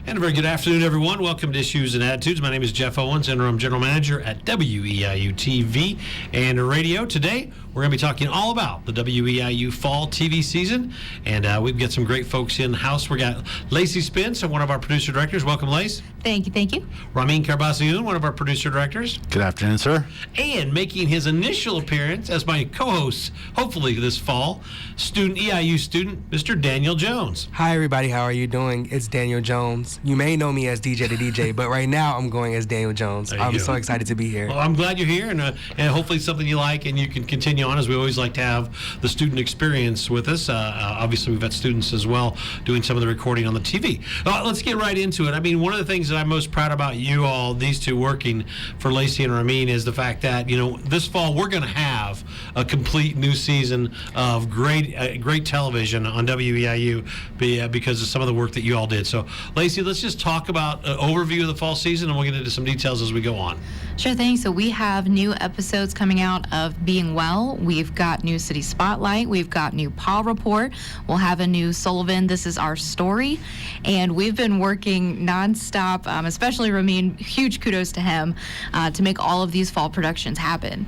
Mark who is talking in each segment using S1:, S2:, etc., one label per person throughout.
S1: And a very good afternoon, everyone. Welcome to Issues and Attitudes. My name is Jeff Owens, Interim General Manager at WEIU TV and Radio. Today, we're going to be talking all about the WEIU fall TV season, and we've got some great folks in the house. We got Lacey Spence, one of our producer directors. Welcome, Lace.
S2: Thank you.
S1: Rameen Karbassioon, one of our producer directors.
S3: Good afternoon, sir.
S1: And making his initial appearance as my co-host, hopefully this fall, EIU student, Mr. Daniel Jones.
S4: Hi, everybody. How are you doing? It's Daniel Jones. You may know me as DJ the DJ, but right now I'm going as Daniel Jones. I'm so excited to be here.
S1: Well, I'm glad you're here, and hopefully something you like, and you can continue on, as we always like to have the student experience with us. Obviously, we've got students as well doing some of the recording on the TV. Let's get right into it. I mean, one of the things that I'm most proud about you all, these two working for Lacey and Rameen, is the fact that, this fall we're going to have a complete new season of great television on WEIU because of some of the work that you all did. So, Lacey, let's just talk about an overview of the fall season, and we'll get into some details as we go on.
S2: Sure thing. So we have new episodes coming out of Being Well. We've got new City Spotlight. We've got new Paw Report. We'll have a new Sullivan, This Is Our Story. And we've been working nonstop, especially Rameen, huge kudos to him, to make all of these fall productions happen.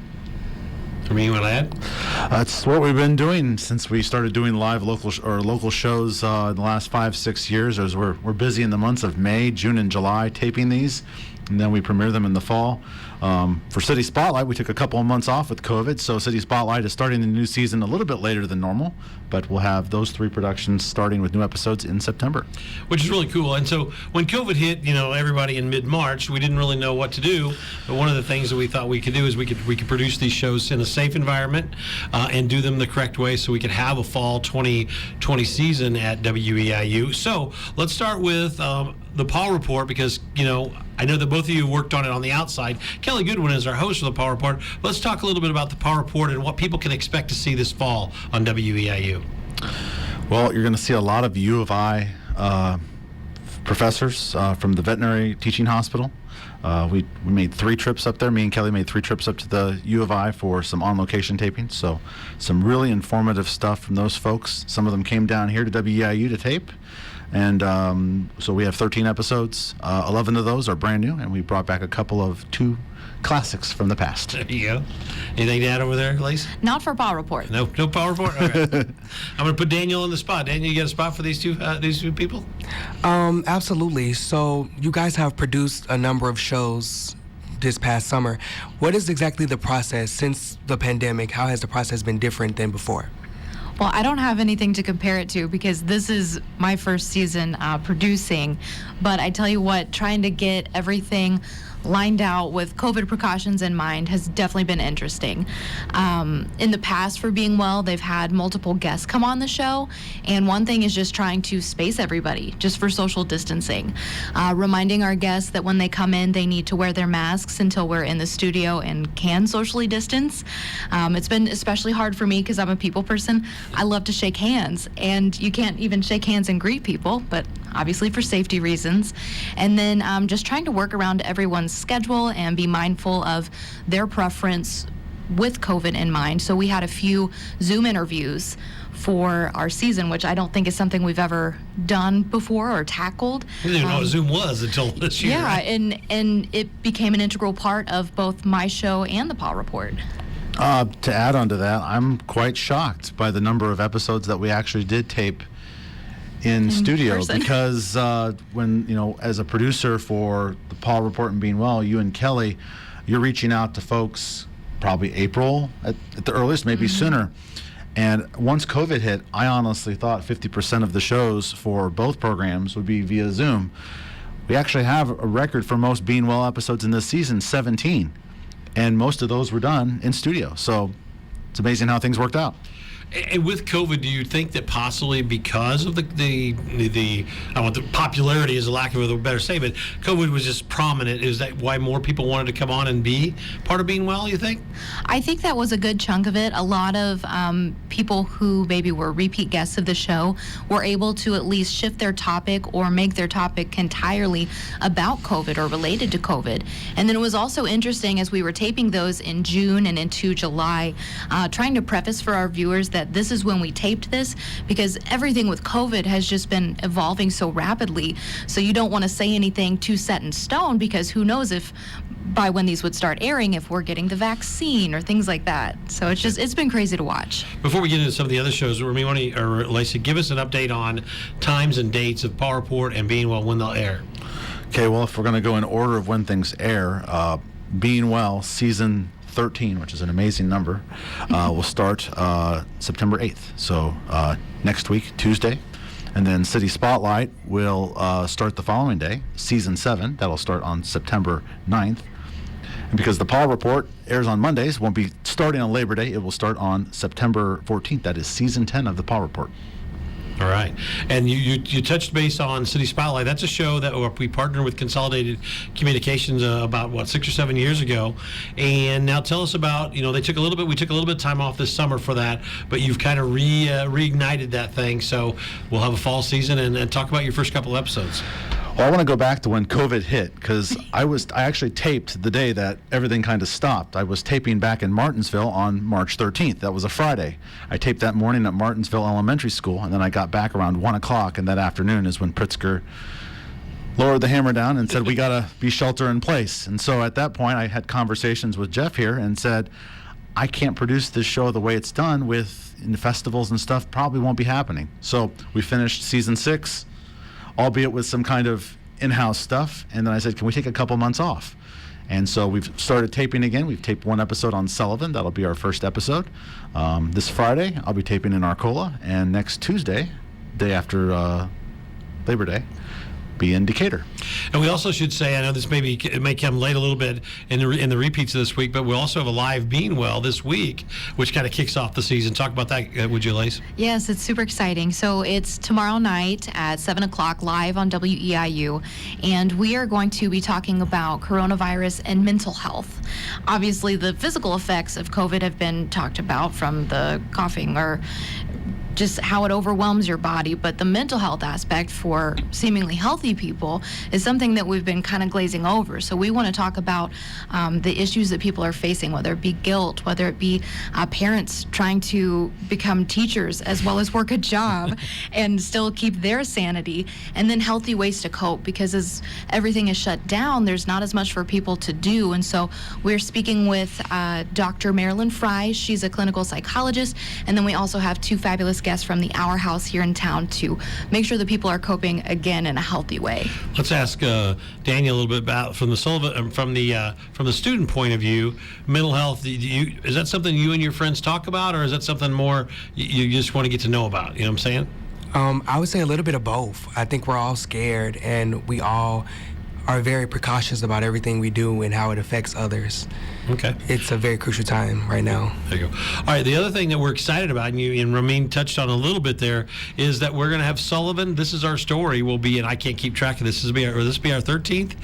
S1: Rameen, you want to add?
S3: That's what we've been doing since we started doing live local shows in the last 5-6 years. As we're busy in the months of May, June, and July taping these, and then we premiere them in the fall. For City Spotlight, we took a couple of months off with COVID, so City Spotlight is starting the new season a little bit later than normal, but we'll have those 3 productions starting with new episodes in September.
S1: Which is really cool. And so when COVID hit, everybody in mid-March, we didn't really know what to do, but one of the things that we thought we could do is we could produce these shows in a safe environment and do them the correct way so we could have a fall 2020 season at WEIU. So let's start with the Paw Report, because I know that both of you worked on it on the outside. Kelly Goodwin is our host of the Paw Report. Let's talk a little bit about the Paw Report and what people can expect to see this fall on WEIU.
S3: Well, you're going to see a lot of U of I professors from the veterinary teaching hospital. We made 3 trips up there. Me and Kelly made 3 trips up to the U of I for some on-location taping. So some really informative stuff from those folks. Some of them came down here to WEIU to tape. And so we have 13 episodes. 11 of those are brand new, and we brought back a couple of 2 classics from the past.
S1: There you go. Anything to add over there, Lacey?
S2: Not for Paw Report.
S1: No Paw Report? All right. I'm going to put Daniel on the spot. Daniel, you got a spot for these two people?
S4: Absolutely. So you guys have produced a number of shows this past summer. What is exactly the process since the pandemic? How has the process been different than before?
S2: Well, I don't have anything to compare it to because this is my first season producing. But I tell you what, trying to get everything lined out with COVID precautions in mind has definitely been interesting. In the past, for Being Well, they've had multiple guests come on the show, and one thing is just trying to space everybody just for social distancing, reminding our guests that when they come in, they need to wear their masks until we're in the studio and can socially distance. It's been especially hard for me because I'm a people person. I love to shake hands, and you can't even shake hands and greet people, but obviously for safety reasons. And then just trying to work around everyone's schedule and be mindful of their preference with COVID in mind. So we had a few Zoom interviews for our season, which I don't think is something we've ever done before or tackled.
S1: We didn't even know what Zoom was until this year.
S2: Yeah,
S1: right?
S2: and it became an integral part of both my show and the Paw Report.
S3: To add on to that, I'm quite shocked by the number of episodes that we actually did tape in studio
S2: person.
S3: Because when as a producer for the Paw Report and Being Well, you and Kelly, you're reaching out to folks probably April at the earliest, maybe sooner. And once COVID hit, I honestly thought 50% of the shows for both programs would be via Zoom. We actually have a record for most Being Well episodes in this season, 17, and most of those were done in studio. So it's amazing how things worked out.
S1: And with COVID, do you think that possibly because of the I want the popularity is a lack of a better statement, COVID was just prominent? Is that why more people wanted to come on and be part of Being Well, you think?
S2: I think that was a good chunk of it. A lot of people who maybe were repeat guests of the show were able to at least shift their topic or make their topic entirely about COVID or related to COVID. And then it was also interesting as we were taping those in June and into July, trying to preface for our viewers that that this is when we taped this, because everything with COVID has just been evolving so rapidly. So you don't want to say anything too set in stone, because who knows if by when these would start airing, if we're getting the vaccine or things like that. So it's been crazy to watch.
S1: Before we get into some of the other shows, Rameen or Lacey, give us an update on times and dates of Paw Report and Being Well, when they'll air.
S3: Okay, well, if we're going to go in order of when things air, Being Well, season 13, which is an amazing number, will start September 8th. So next week, Tuesday. And then City Spotlight will start the following day, season 7. That'll start on September 9th. And because the Paw Report airs on Mondays, won't be starting on Labor Day. It will start on September 14th. That is season 10 of the Paw Report.
S1: All right. And you touched base on City Spotlight. That's a show that we partnered with Consolidated Communications about 6 or 7 years ago. And now tell us about, we took a little bit of time off this summer for that, but you've kind of reignited that thing. So we'll have a fall season and talk about your first couple episodes.
S3: Well, I want to go back to when COVID hit, because I actually taped the day that everything kind of stopped. I was taping back in Martinsville on March 13th. That was a Friday. I taped that morning at Martinsville Elementary School, and then I got back around 1 o'clock, and that afternoon is when Pritzker lowered the hammer down and said, we got to be shelter in place. And so at that point, I had conversations with Jeff here and said, I can't produce this show the way it's done in the festivals and stuff. Probably won't be happening. So we finished season 6, albeit with some kind of in-house stuff. And then I said, can we take a couple months off? And so we've started taping again. We've taped 1 episode on Sullivan. That'll be our first episode. This Friday, I'll be taping in Arcola. And next Tuesday, day after Labor Day, be in Decatur.
S1: And we also should say, I know this it may come late a little bit in the repeats of this week, but we also have a live Being Well this week, which kind of kicks off the season. Talk about that, would you, Lace?
S2: Yes, it's super exciting. So it's tomorrow night at 7 o'clock live on WEIU, and we are going to be talking about coronavirus and mental health. Obviously, the physical effects of COVID have been talked about, from the coughing or just how it overwhelms your body, but the mental health aspect for seemingly healthy people is something that we've been kind of glazing over. So we want to talk about the issues that people are facing, whether it be guilt, whether it be parents trying to become teachers as well as work a job and still keep their sanity, and then healthy ways to cope, because as everything is shut down, there's not as much for people to do. And so we're speaking with Dr. Marilyn Fry. She's a clinical psychologist, and then we also have 2 fabulous guests from the Our House here in town to make sure that people are coping again in a healthy way.
S1: Let's ask Daniel a little bit about from the student point of view, mental health. Is that something you and your friends talk about, or is that something more you just want to get to know about? You know what I'm saying?
S4: I would say a little bit of both. I think we're all scared, and we all are very precautious about everything we do and how it affects others.
S1: Okay.
S4: It's a very crucial time right now.
S1: There you go. All right, the other thing that we're excited about, and Rameen touched on a little bit there, is that we're going to have Sullivan. This is our story. Will be, and I can't keep track of this. Will this be our 13th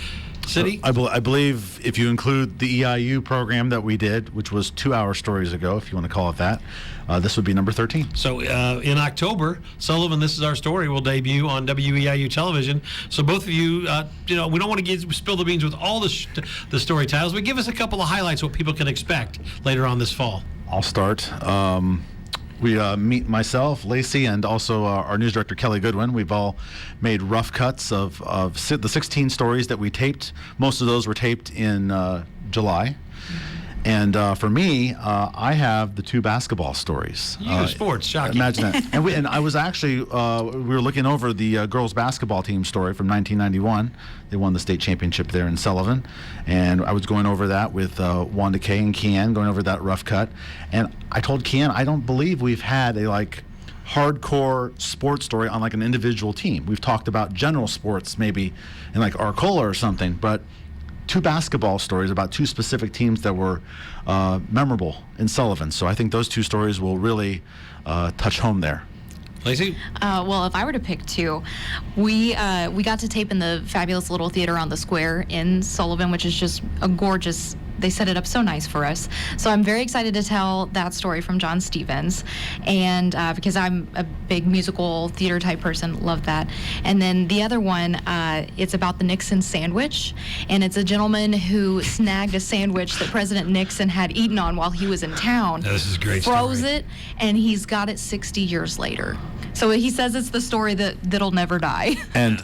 S1: city?
S3: I believe if you include the EIU program that we did, which was 2-hour stories ago, if you want to call it that, this would be number 13.
S1: So in October, Sullivan, This Is Our Story will debut on WEIU television. So both of you, we don't want to spill the beans with all the story titles, but give us a couple of highlights, what people can expect later on this fall.
S3: I'll start. We meet myself, Lacey, and also our news director, Kelly Goodwin. We've all made rough cuts of the 16 stories that we taped. Most of those were taped in July. And for me, I have the 2 basketball stories.
S1: Sports, shocking.
S3: Imagine that. And I was actually, we were looking over the girls basketball team story from 1991. They won the state championship there in Sullivan. And I was going over that with Wanda Kay and Kian, going over that rough cut. And I told Kian, I don't believe we've had a hardcore sports story on an individual team. We've talked about general sports maybe in Arcola or something, but 2 basketball stories about 2 specific teams that were memorable in Sullivan. So I think those 2 stories will really touch home there.
S1: Lacey?
S2: Well, if I were to pick 2, we got to tape in the fabulous little theater on the square in Sullivan, which is just a gorgeous they set it up so nice for us. So I'm very excited to tell that story from John Stevens, and because I'm a big musical theater type person, love that. And then the other one, it's about the Nixon sandwich, and it's a gentleman who snagged a sandwich that President Nixon had eaten on while he was in town.
S1: This is a great
S2: froze
S1: story.
S2: it, and he's got it 60 years later. So he says it's the story that'll never die.
S3: And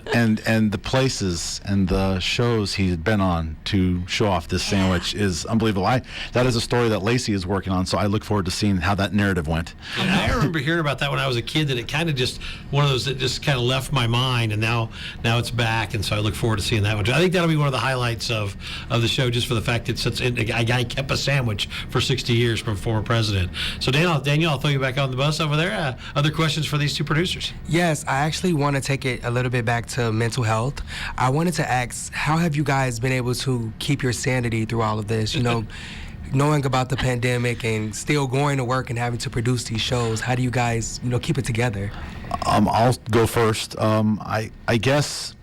S3: the places and the shows he's been on to show off this sandwich is unbelievable. That is a story that Lacey is working on, so I look forward to seeing how that narrative went.
S1: And I remember hearing about that when I was a kid, that it kind of just, one of those that just kind of left my mind, and now it's back, and so I look forward to seeing that one. I think that'll be one of the highlights of the show, just for the fact that a guy kept a sandwich for 60 years from a former president. So Daniel, I'll throw you back on the bus over there. Other questions for these two producers?
S4: Yes, I actually want to take it a little bit back to mental health. I wanted to ask, how have you guys been able to keep your sanity through all of this? You know, knowing about the pandemic and still going to work and having to produce these shows. How do you guys, keep it together?
S3: I'll go first. I guess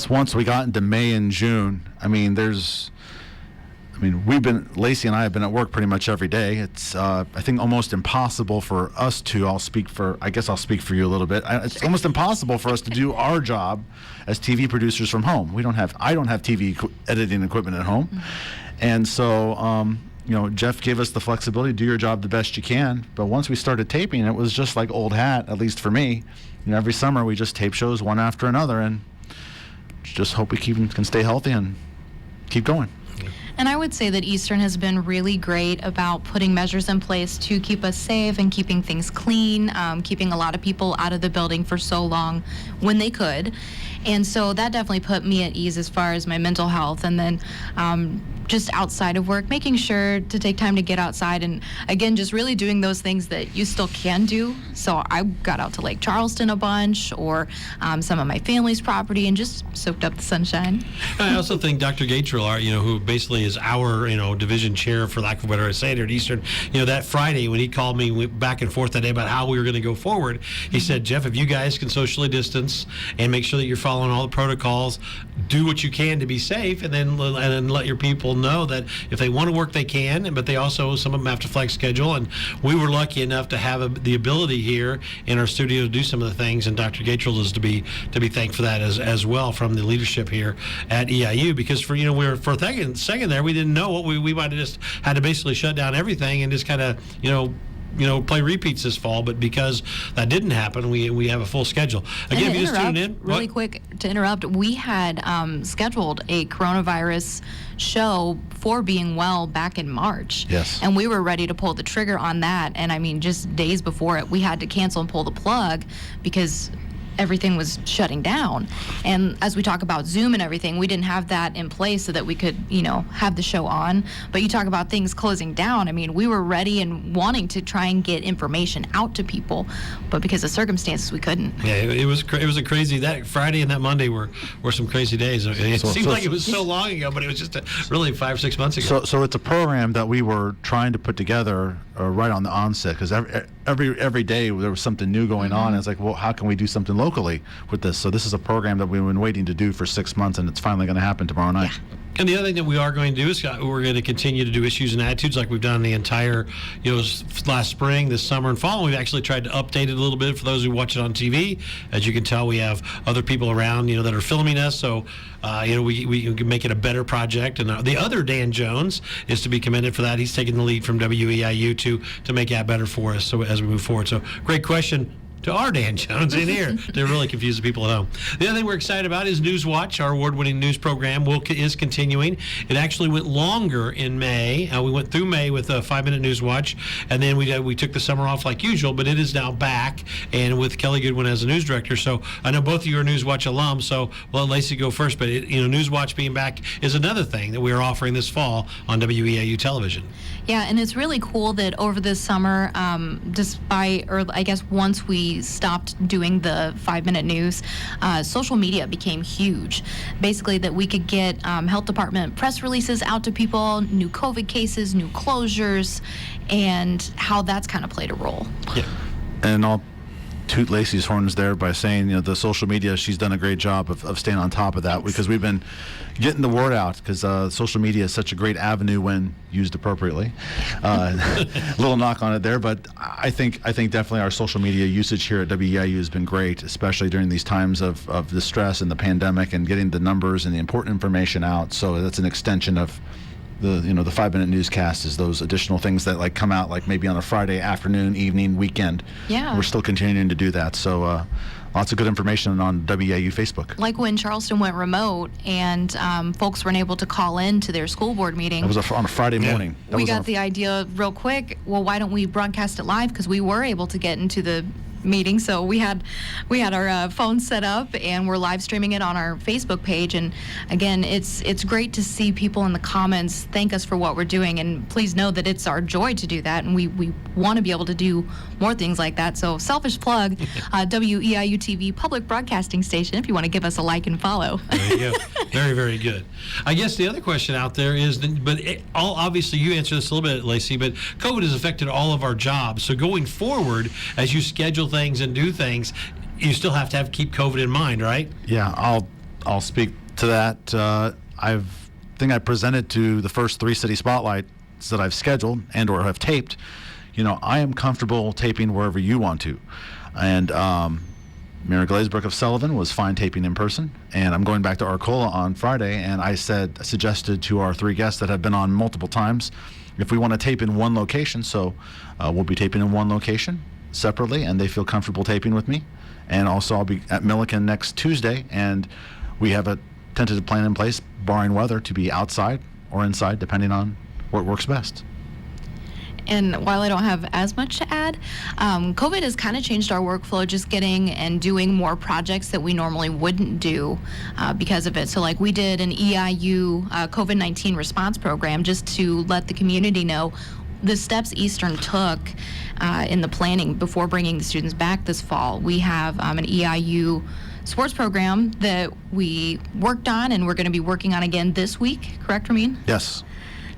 S3: once we got into May and June, Lacey and I have been at work pretty much every day. It's, I think, almost impossible for us to, I'll speak for you a little bit. It's almost impossible for us to do our job as TV producers from home. I don't have TV editing equipment at home. Mm-hmm. And so, Jeff gave us the flexibility, do your job the best you can. But once we started taping, it was just like old hat, at least for me. Every summer we just tape shows one after another, and just hope we can stay healthy and keep going.
S2: And I would say that Eastern has been really great about putting measures in place to keep us safe and keeping things clean, keeping a lot of people out of the building for so long when they could. And so that definitely put me at ease as far as my mental health. And then just outside of work, making sure to take time to get outside and, again, just really doing those things that you still can do. So I got out to Lake Charleston a bunch, or some of my family's property, and just soaked up the sunshine.
S1: I also think Dr. Gatrill, who basically is our, division chair, for lack of a better way to say it, at Eastern, that Friday when he called me, we went back and forth that day about how we were going to go forward, he said, Jeff, if you guys can socially distance and make sure that you're following all the protocols, do what you can to be safe, and then let your people know that if they want to work, they can, but they also, some of them have to flex schedule. And we were lucky enough to have the ability here in our studio to do some of the things, and Dr. Gatrill is to be thanked for that as well from the leadership here at EIU, because for for a second there, we didn't know what we might have just had to basically shut down everything and just kind of play repeats this fall. But because that didn't happen, we have a full schedule. Again, if you just tuned in,
S2: really quick to interrupt, we had scheduled a coronavirus show for Being Well back in March.
S3: Yes.
S2: And we were ready to pull the trigger on that, and just days before it, we had to cancel and pull the plug because everything was shutting down. And as we talk about Zoom and everything, we didn't have that in place so that we could, have the show on. But you talk about things closing down. We were ready and wanting to try and get information out to people, but because of circumstances, we couldn't.
S1: Yeah, it was a crazy, that Friday and that Monday were some crazy days. It seemed like it was so long ago, but it was just really 5 or 6 months ago.
S3: So it's a program that we were trying to put together right on the onset, because every day there was something new going on. And it's like, well, how can we do something locally with this? So this is a program that we've been waiting to do for 6 months, and it's finally going to happen tomorrow night.
S2: Yeah.
S1: And the other thing that we are going to do is we're going to continue to do issues and attitudes like we've done the entire, last spring, this summer, and fall. We've actually tried to update it a little bit for those who watch it on TV. As you can tell, we have other people around, that are filming us. So, we can make it a better project. And the other Dan Jones is to be commended for that. He's taking the lead from WEIU to make that better for us. So as we move forward. So great question to our Dan Jones in here to really confuse the people at home. The other thing we're excited about is Newswatch, our award-winning news program, is continuing. It actually went longer in May. We went through May with a 5-minute Newswatch, and then we took the summer off like usual, but it is now back, and with Kelly Goodwin as the news director. So I know both of you are Newswatch alums, so we'll let Lacey go first, but Newswatch being back is another thing that we are offering this fall on WEIU television.
S2: Yeah, and it's really cool that over this summer, once we stopped doing the 5-minute news, social media became huge. Basically, that we could get health department press releases out to people, new COVID cases, new closures, and how that's kind of played a role.
S1: Yeah.
S3: And I'll toot Lacey's horns there by saying, the social media, she's done a great job of staying on top of that.
S2: Thanks.
S3: Because we've been getting the word out, because social media is such a great avenue when used appropriately. Little knock on it there, but I think definitely our social media usage here at WEIU has been great, especially during these times of the stress and the pandemic, and getting the numbers and the important information out. So that's an extension of the 5-minute newscast, is those additional things that come out maybe on a Friday afternoon, evening, weekend.
S2: Yeah.
S3: We're still continuing to do that. So lots of good information on WEIU Facebook.
S2: Like when Charleston went remote and folks weren't able to call in to their school board meeting.
S3: That was on a Friday morning.
S2: We got the idea real quick. Well, why don't we broadcast it live? Because we were able to get into the meeting, so we had our phone set up, and we're live streaming it on our Facebook page. And again, it's great to see people in the comments thank us for what we're doing, and please know that it's our joy to do that, and we want to be able to do more things like that. So selfish plug, WEIU TV public broadcasting station, if you want to give us a like and follow.
S1: There you go. Very, very good. I guess the other question out there is, obviously you answered this a little bit, Lacey, but COVID has affected all of our jobs. So going forward, as you schedule things and do things, you still have to keep COVID in mind, right?
S3: Yeah, I'll speak to that. I think I presented to the first 3 city spotlights that I've scheduled and or have taped. I am comfortable taping wherever you want to, and Mayor Glazebrook of Sullivan was fine taping in person, and I'm going back to Arcola on Friday, and I suggested to our 3 guests that have been on multiple times, if we want to tape in one location, so we'll be taping in one location separately, and they feel comfortable taping with me. And also I'll be at Milliken next Tuesday, and we have a tentative plan in place, barring weather, to be outside or inside, depending on what works best.
S2: And while I don't have as much to add, COVID has kind of changed our workflow, just getting and doing more projects that we normally wouldn't do because of it. So we did an EIU COVID-19 response program just to let the community know the steps Eastern took in the planning before bringing the students back this fall. We have an EIU sports program that we worked on, and we're going to be working on again this week. Correct, Rameen?
S3: Yes.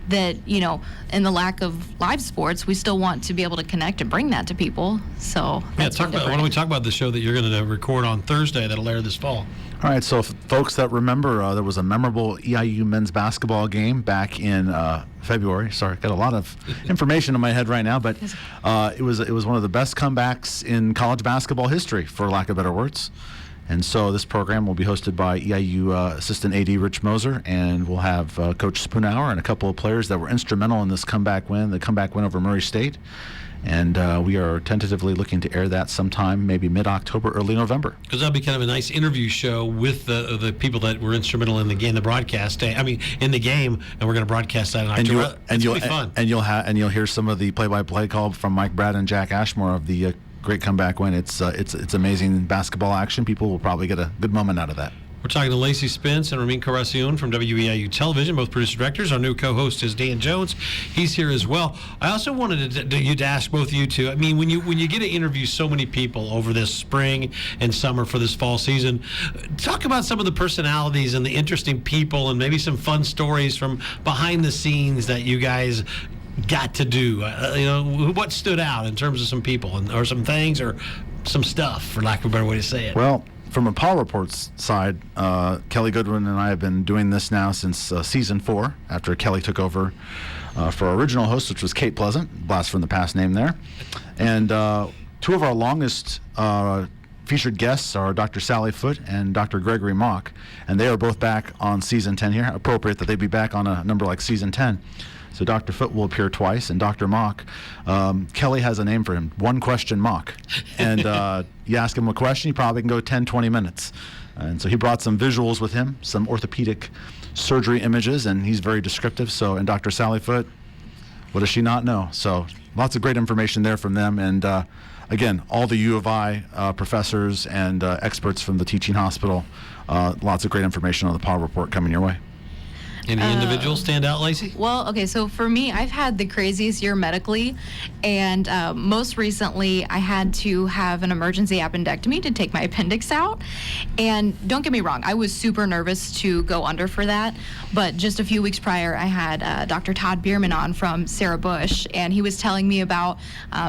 S2: That, in the lack of live sports, we still want to be able to connect and bring that to people. So
S1: why don't we talk about the show that you're going to record on Thursday that'll air this fall?
S3: All right, so folks that remember, there was a memorable EIU men's basketball game back in February. Sorry, got a lot of information in my head right now, but it was one of the best comebacks in college basketball history, for lack of better words. And so this program will be hosted by EIU Assistant AD Rich Moser, and we'll have Coach Spoonhour and a couple of players that were instrumental in this comeback win, the comeback win over Murray State. And we are tentatively looking to air that sometime, maybe mid-October, early November.
S1: Because that'll be kind of a nice interview show with the people that were instrumental in the game, the broadcast. In the game, and we're going to broadcast that in October. It'll be fun.
S3: And you'll hear some of the play-by-play call from Mike Brad and Jack Ashmore of the great comeback win. It's amazing basketball action. People will probably get a good moment out of that.
S1: We're talking to Lacey Spence and Rameen Karbassioon from WEIU Television, both producer directors. Our new co-host is Dan Jones. He's here as well. I also wanted to ask both of you two. When you get to interview so many people over this spring and summer for this fall season, talk about some of the personalities and the interesting people and maybe some fun stories from behind the scenes that you guys got to do. What stood out in terms of some people or some things or some stuff, for lack of a better way to say it.
S3: Well, from a Paul Reports side, Kelly Goodwin and I have been doing this now since season 4, after Kelly took over for our original host, which was Kate Pleasant, blast from the past name there. And 2 of our longest featured guests are Dr. Sally Foote and Dr. Gregory Mock, and they are both back on season 10 here. Appropriate that they be back on a number like season 10. So Dr. Foote will appear twice, and Dr. Mock, Kelly has a name for him, One Question Mock. And you ask him a question, he probably can go 10, 20 minutes. And so he brought some visuals with him, some orthopedic surgery images, and he's very descriptive. So, and Dr. Sally Foote, what does she not know? So lots of great information there from them. And again, all the U of I professors and experts from the teaching hospital, lots of great information on the Paul Report coming your way.
S1: Any individuals stand out, Lacey?
S2: Well, okay, so for me, I've had the craziest year medically, and most recently, I had to have an emergency appendectomy to take my appendix out. And don't get me wrong, I was super nervous to go under for that, but just a few weeks prior, I had Dr. Todd Bierman on from Sarah Bush, and he was telling me about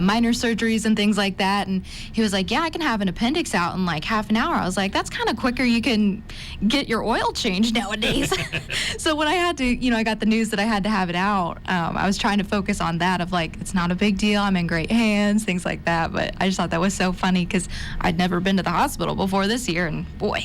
S2: minor surgeries and things like that, and he was like, yeah, I can have an appendix out in like half an hour. I was like, that's kind of quicker. You can get your oil changed nowadays. So when I had to, I got the news that I had to have it out, I was trying to focus on that of like, it's not a big deal. I'm in great hands, things like that. But I just thought that was so funny because I'd never been to the hospital before this year, and boy.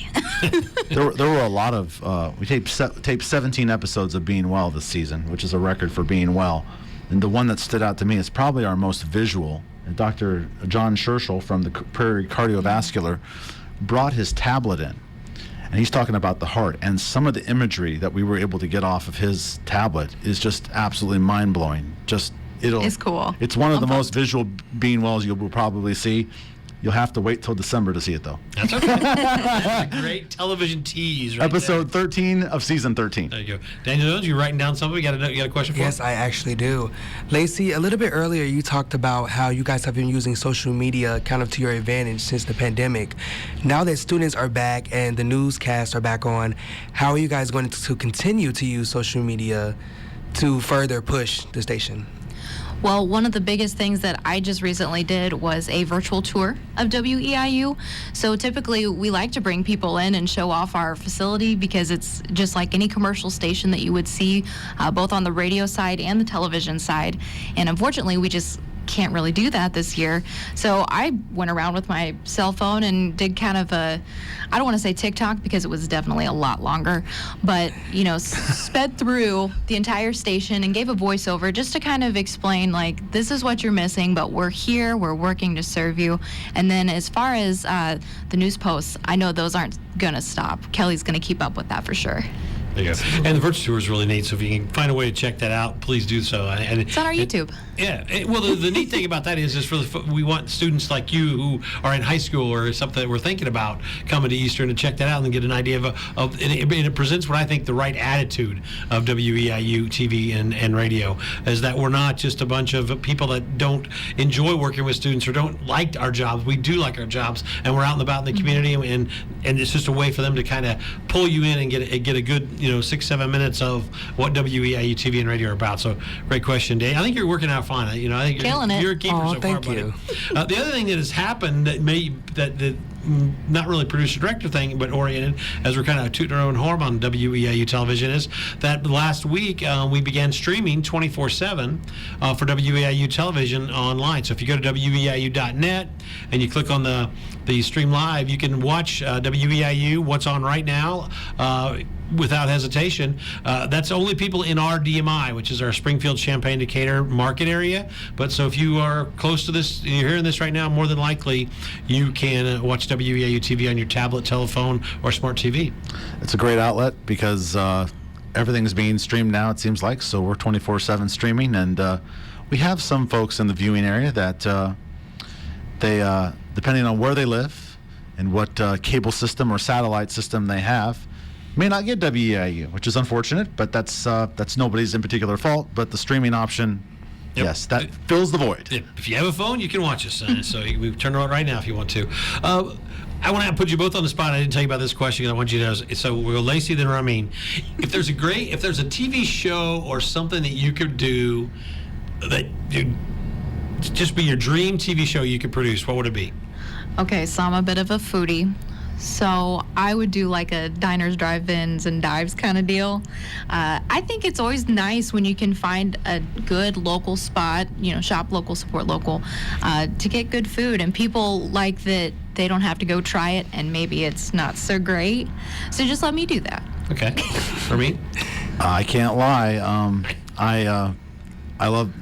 S3: There were a lot of, we taped 17 episodes of Being Well this season, which is a record for Being Well. And the one that stood out to me is probably our most visual. And Dr. John Scherschel from the Prairie Cardiovascular brought his tablet in. And he's talking about the heart. And some of the imagery that we were able to get off of his tablet is just absolutely mind-blowing.
S2: It's cool.
S3: It's one of the most visual Being Wells you will probably see. You'll have to wait till December to see it, though.
S1: That's okay. That's a great television tease right
S3: Episode
S1: there.
S3: 13 of season 13.
S1: There you go. Daniel Jones, you writing down something? You got a question for
S4: Yes,
S1: us?
S4: I actually do. Lacey, a little bit earlier, you talked about how you guys have been using social media kind of to your advantage since the pandemic. Now that students are back and the newscasts are back on, how are you guys going to continue to use social media to further push the station?
S2: Well, one of the biggest things that I just recently did was a virtual tour of WEIU. So typically we like to bring people in and show off our facility because it's just like any commercial station that you would see, both on the radio side and the television side. And unfortunately, we just can't really do that this year. So I went around with my cell phone and did kind of I don't want to say TikTok because it was definitely a lot longer, but sped through the entire station and gave a voiceover just to kind of explain like, this is what you're missing, but we're here, we're working to serve you. And then as far as the news posts, I know those aren't gonna stop. Kelly's gonna keep up with that for sure.
S1: There you go. And the virtual tour is really neat, so if you can find a way to check that out, please do so. And
S2: It's on our YouTube.
S1: Yeah. Well, the neat thing about that is for we want students like you who are in high school or something that we're thinking about coming to Eastern to check that out and get an idea of and it presents what I think the right attitude of WEIU TV and radio is that we're not just a bunch of people that don't enjoy working with students or don't like our jobs. We do like our jobs, and we're out and about in the community, and it's just a way for them to kind of pull you in and get a good 6-7 minutes of what WEIU TV and radio are about. So great question, Dave. I think you're working out fine. I think
S2: Killing it.
S1: you're a keeper
S4: Oh,
S1: so
S4: thank
S1: far,
S4: you.
S1: buddy. The other thing that has happened that not really producer director thing, but oriented as we're kind of tooting our own horn on WEIU television is that last week we began streaming 24/7 for WEIU television online. So if you go to WEIU.net and you click on the stream live, you can watch WEIU, what's on right now, without hesitation. That's only people in our DMI, which is our Springfield, Champaign, Decatur market area. But so if you are close to this, you're hearing this right now, more than likely you can watch WEIU TV on your tablet, telephone, or smart TV.
S3: It's a great outlet because everything's being streamed now, it seems like. So we're 24/7 streaming, and we have some folks in the viewing area that they, depending on where they live and what cable system or satellite system they have, may not get WEIU, which is unfortunate, but that's nobody's in particular fault. But the streaming option,
S1: Yep.
S3: yes, that fills the void.
S1: If you have a phone, you can watch us. So we turn it on right now if you want to. I want to put you both on the spot. I didn't tell you about this question. I want you to know. So we'll go Lacey, then Rameen. If there's a TV show or something that you could do that you'd just be your dream TV show you could produce, what would it be?
S2: Okay, so I'm a bit of a foodie. So I would do like a diners, drive-ins, and dives kind of deal. I think it's always nice when you can find a good local spot, shop local, support local, to get good food. And people like that they don't have to go try it, and maybe it's not so great. So just let me do that.
S1: Okay. Rameen?
S3: I can't lie. I love.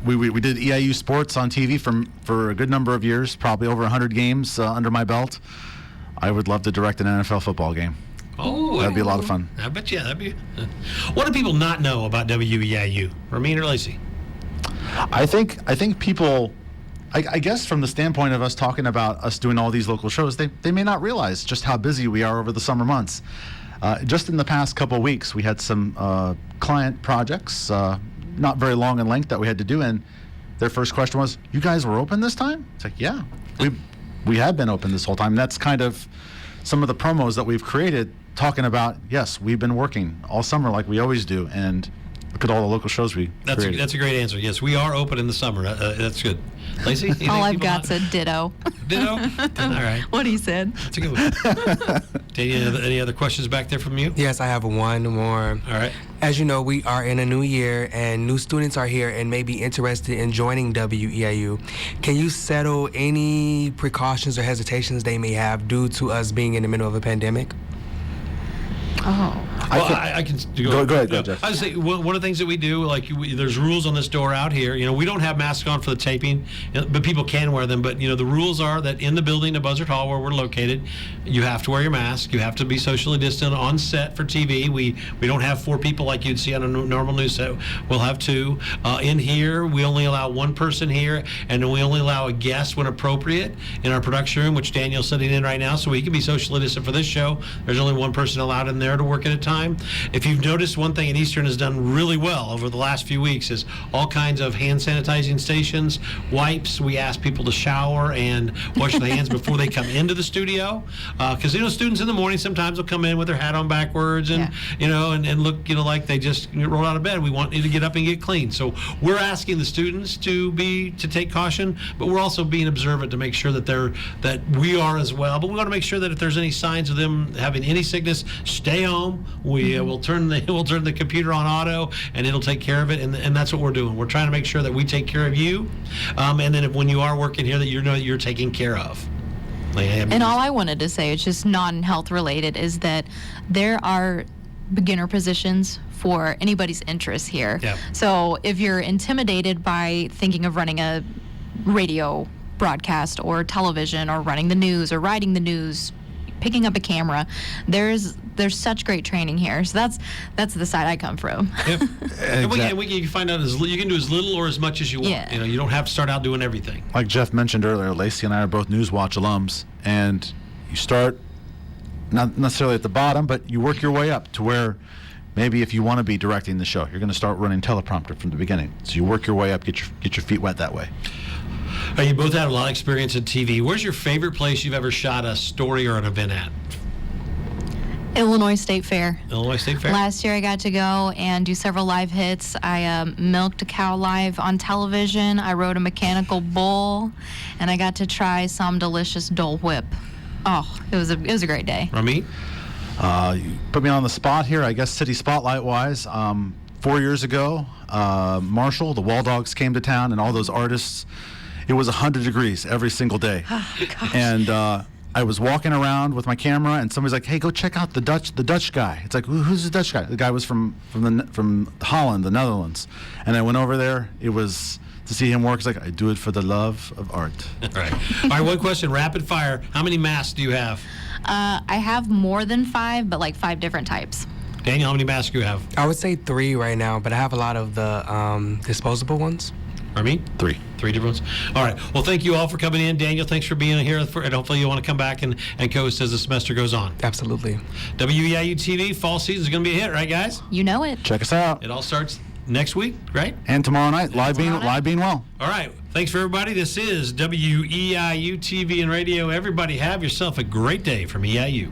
S3: We did EIU sports on TV for a good number of years, probably over 100 games under my belt. I would love to direct an NFL football game.
S1: Oh,
S3: That'd be a lot of fun.
S1: I bet you that'd be. What do people not know about WEIU? Rameen or Lacey?
S3: I think people, I guess from the standpoint of us talking about us doing all these local shows, they may not realize just how busy we are over the summer months. Just in the past couple of weeks, we had some client projects, not very long in length, that we had to do, and their first question was, "You guys were open this time?" It's like, yeah, we have been open this whole time. And that's kind of some of the promos that we've created, talking about, yes, we've been working all summer like we always do, and look at all the local shows we created.
S1: That's a great answer. Yes, we are open in the summer. That's good. Lacey? anything
S2: All I've
S1: people
S2: got said ditto.
S1: Ditto? All right.
S2: What he said.
S1: That's a good one. Daniel, any other questions back there from you?
S4: Yes, I have one more.
S1: All right.
S4: As you know, we are in a new year, and new students are here and may be interested in joining WEIU. Can you settle any precautions or hesitations they may have due to us being in the middle of a pandemic?
S2: Oh.
S1: Well, I can
S3: Go ahead, Jeff.
S1: I would say one of the things that we do, like there's rules on this door out here. We don't have masks on for the taping, but people can wear them. But the rules are that in the building at Buzzard Hall, where we're located, you have to wear your mask. You have to be socially distant on set for TV. We don't have 4 people like you'd see on a normal news set. We'll have 2. In here, we only allow 1 person here, and we only allow a guest when appropriate in our production room, which Daniel's sitting in right now. So we can be socially distant for this show. There's only 1 person allowed in there to work at a time. If you've noticed, one thing, and Eastern has done really well over the last few weeks, is all kinds of hand sanitizing stations, wipes. We ask people to shower and wash their hands before they come into the studio, because students in the morning sometimes will come in with their hat on backwards and and look like they just rolled out of bed. We want you to get up and get clean. So we're asking the students to take caution, but we're also being observant to make sure that we are as well. But we want to make sure that if there's any signs of them having any sickness, stay home. We'll turn the computer on auto, and it'll take care of it. And that's what we're doing. We're trying to make sure that we take care of you, and then when you are working here, that you're taken care of.
S2: And all I wanted to say, it's just non-health related, is that there are beginner positions for anybody's interest here.
S1: Yeah.
S2: So if you're intimidated by thinking of running a radio broadcast or television or running the news or writing the news, picking up a camera, there's such great training here. So that's the side I come from.
S1: Yep. And we can find out you can do as little or as much as you want.
S2: Yeah.
S1: You don't have to start out doing everything.
S3: Like Jeff mentioned earlier, Lacey and I are both Newswatch alums, and you start not necessarily at the bottom, but you work your way up to where maybe if you want to be directing the show, you're going to start running teleprompter from the beginning. So you work your way up, get your feet wet that way.
S1: You both had a lot of experience in TV. Where's your favorite place you've ever shot a story or an event at?
S2: Illinois State Fair.
S1: Illinois State Fair?
S2: Last year I got to go and do several live hits. I milked a cow live on television. I rode a mechanical bull, and I got to try some delicious Dole Whip. Oh, it was a great day.
S1: Rameen?
S3: You put me on the spot here, I guess city spotlight wise. 4 years ago, Marshall, the Wall Dogs came to town, and all those artists, it was 100 degrees every single day.
S2: Oh, gosh.
S3: And I was walking around with my camera, and somebody's like, "Hey, go check out the Dutch guy." It's like, who's the Dutch guy? The guy was from Holland, the Netherlands. And I went over there. It was to see him work. It's like, I do it for the love of art.
S1: Right. All right, one question, rapid fire. How many masks do you have?
S2: I have more than 5, but like 5 different types.
S1: Daniel, how many masks do you have?
S4: I would say 3 right now, but I have a lot of the disposable ones.
S1: Rameen?
S3: 3.
S1: 3 different ones. All right. Well, thank you all for coming in. Daniel, thanks for being here. And hopefully you want to come back and co-host as the semester goes on.
S4: Absolutely.
S1: WEIU TV, fall season is going to be a hit, right, guys?
S2: You know it.
S3: Check us out.
S1: It all starts next week, right?
S3: And tomorrow night, live being well.
S1: All right. Thanks for everybody. This is WEIU TV and radio. Everybody have yourself a great day from EIU.